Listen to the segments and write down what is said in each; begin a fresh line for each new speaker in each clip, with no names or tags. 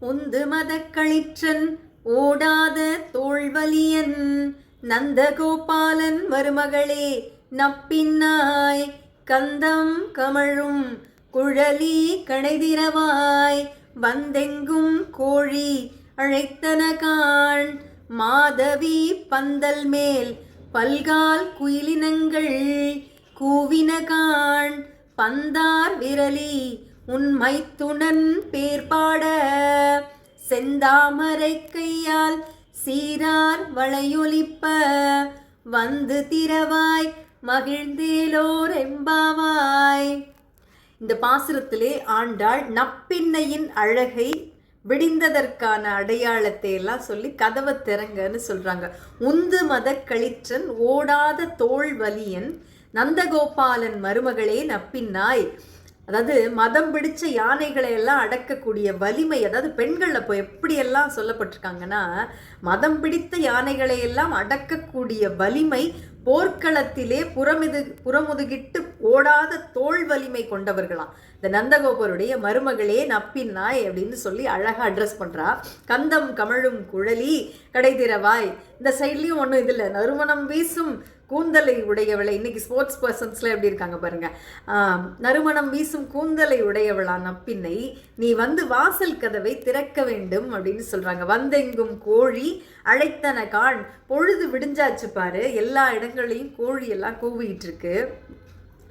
உந்து மதக்களிற்றன் ஓடாத தோள்வலியன் நந்தகோபாலன் மருமகளே நப்பின்னாய் கந்தம் கமழும் குழலி கணைதிரவாய் வந்தெங்கும் கோழி அழைத்தனகான் மாதவி பந்தல் மேல் பல்கால் குயிலினங்கள் கூவினகான் பந்தார் விரலி உன்மைத்துணன் பேர்பாட செந்தாமரை கையால் சீரார் வளையொலிப்ப வந்து திரவாய் மகிழ்ந்தேலோர் எம்பாவாய். இந்த பாசுரத்திலே ஆண்டாள் நப்பின்னையின் அழகை விடிந்ததற்கான அடையாளத்தை எல்லாம் சொல்லி கதவை திறங்கன்னு சொல்றாங்க. உந்து மத களிற்றன் ஓடாத தோள் வலியன் நந்தகோபாலன் மருமகளே நப்பின்னாய். அதாவது மதம் பிடிச்ச யானைகளை எல்லாம் அடக்கக்கூடிய வலிமை, அதாவது பெண்கள் அப்போ எப்படியெல்லாம் சொல்லப்பட்டிருக்காங்கன்னா, மதம் பிடித்த யானைகளை எல்லாம் அடக்கக்கூடிய வலிமை, போர்க்களத்திலே புறமுதுகிட்டு ஓடாத தோல் வலிமை கொண்டவர்களாம் இந்த நந்தகோபருடைய மருமகளே நப்பின்னாய் அப்படின்னு சொல்லி அழகாக அட்ரஸ் பண்ணுறா. கந்தம் கமழும் குழலி கடைதிரவாய். இந்த சைட்லேயும் ஒன்றும் இதில் நறுமணம் வீசும் கூந்தலை உடையவளை. இன்னைக்கு ஸ்போர்ட்ஸ் பர்சன்ஸ்லாம் எப்படி இருக்காங்க பாருங்க. நறுமணம் வீசும் கூந்தலை உடையவளா நப்பின்னை, நீ வந்து வாசல் கதவை திறக்க வேண்டும் அப்படின்னு சொல்றாங்க. வந்தெங்கும் கோழி அழைத்தன கான். பொழுது விடிஞ்சாச்சு பாரு, எல்லா இடங்களையும் கோழி எல்லாம் கூவிட்டு இருக்கு.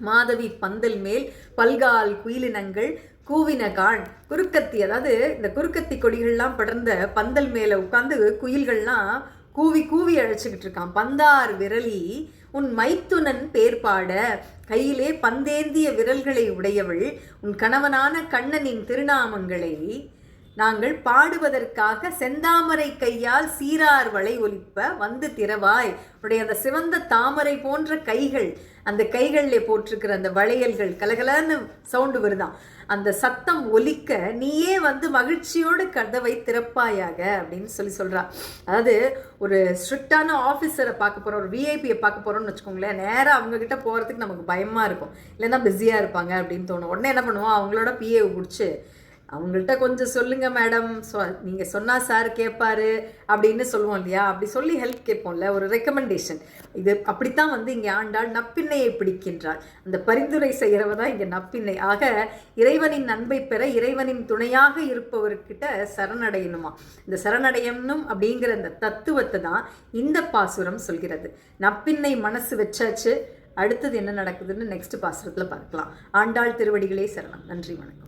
மாதவி பந்தல் மேல் பல்கால் குயிலினங்கள் கூவின கான். குறுக்கத்தி, அதாவது இந்த குறுக்கத்தி கொடிகள்லாம் படர்ந்த பந்தல் மேல உட்கார்ந்து குயில்கள்லாம் கூவி கூவி அழைச்சிக்கிட்டு இருக்கான். பந்தார் விரலி உன் மைத்துனன் பேர்பாட. கையிலே பந்தேந்திய விரல்களை உடையவள் உன் கணவனான கண்ணனின் திருநாமங்களை நாங்கள் பாடுவதற்காக செந்தாமரை கையால் சீரார் வளை ஒலிப்ப வந்து திரவாய். உடைய அந்த சிவந்த தாமரை போன்ற கைகள், அந்த கைகளில் போட்டிருக்கிற அந்த வளையல்கள் கலகலன்னு சவுண்டு வருதான். அந்த சத்தம் ஒலிக்க நீயே வந்து மகிழ்ச்சியோடு கதவை திறப்பாயாக அப்படின்னு சொல்றா. அதாவது ஒரு ஸ்ட்ரிக்டான ஆஃபீஸரை பார்க்க போகிறோம், ஒரு விஐபியை பார்க்க போகிறோம்னு வச்சுக்கோங்களேன், நேராக அவங்கக்கிட்ட போகிறதுக்கு நமக்கு பயமாக இருக்கும், இல்லைன்னா பிஸியாக இருப்பாங்க அப்படின்னு தோணும். உடனே என்ன பண்ணுவோம், அவங்களோட பிஏவை பிடிச்சி அவங்கள்ட்ட கொஞ்சம் சொல்லுங்கள் மேடம், நீங்கள் சொன்னால் சார் கேட்பாரு அப்படின்னு சொல்லுவோம் இல்லையா, அப்படி சொல்லி ஹெல்ப் கேட்போம்ல, ஒரு ரெக்கமெண்டேஷன். இது அப்படித்தான் வந்து இங்கே ஆண்டாள் நப்பின்னையை பிடிக்கின்றாள். அந்த பரிந்துரை செய்கிறவ தான் இங்கே நப்பின்னை. ஆக இறைவனின் அன்பை பெற இறைவனின் துணையாக இருப்பவர்கிட்ட சரணடையணுமா. இந்த சரணடையணும் அப்படிங்கிற அந்த தத்துவத்தை தான் இந்த பாசுரம் சொல்கிறது. நப்பின்னை மனசு வச்சாச்சு, அடுத்தது என்ன நடக்குதுன்னு நெக்ஸ்ட் பாசுரத்தில் பார்க்கலாம். ஆண்டாள் திருவடிகளே சரணம். நன்றி, வணக்கம்.